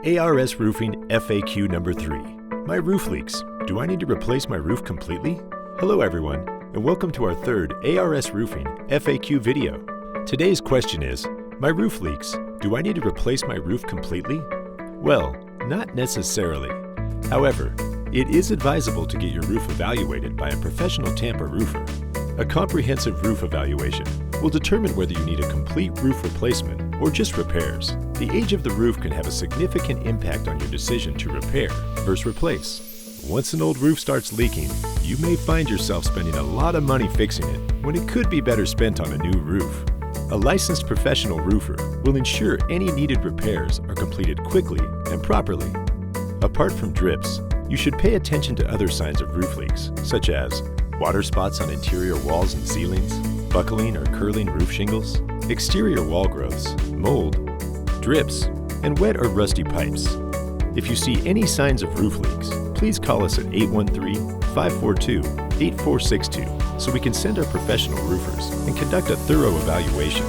ARS Roofing FAQ number 3. My roof leaks. Do I need to replace my roof completely? Hello everyone, and welcome to our third ARS Roofing FAQ video. Today's question is, my roof leaks. Do I need to replace my roof completely? Well, not necessarily. However, it is advisable to get your roof evaluated by a professional Tampa roofer. A comprehensive roof evaluation will determine whether you need a complete roof replacement or just repairs. The age of the roof can have a significant impact on your decision to repair versus replace. Once an old roof starts leaking, you may find yourself spending a lot of money fixing it when it could be better spent on a new roof. A licensed professional roofer will ensure any needed repairs are completed quickly and properly. Apart from drips, you should pay attention to other signs of roof leaks, such as water spots on interior walls and ceilings, buckling or curling roof shingles, exterior wall growths, mold, drips, and wet or rusty pipes. If you see any signs of roof leaks, please call us at 813-542-8462 so we can send our professional roofers and conduct a thorough evaluation.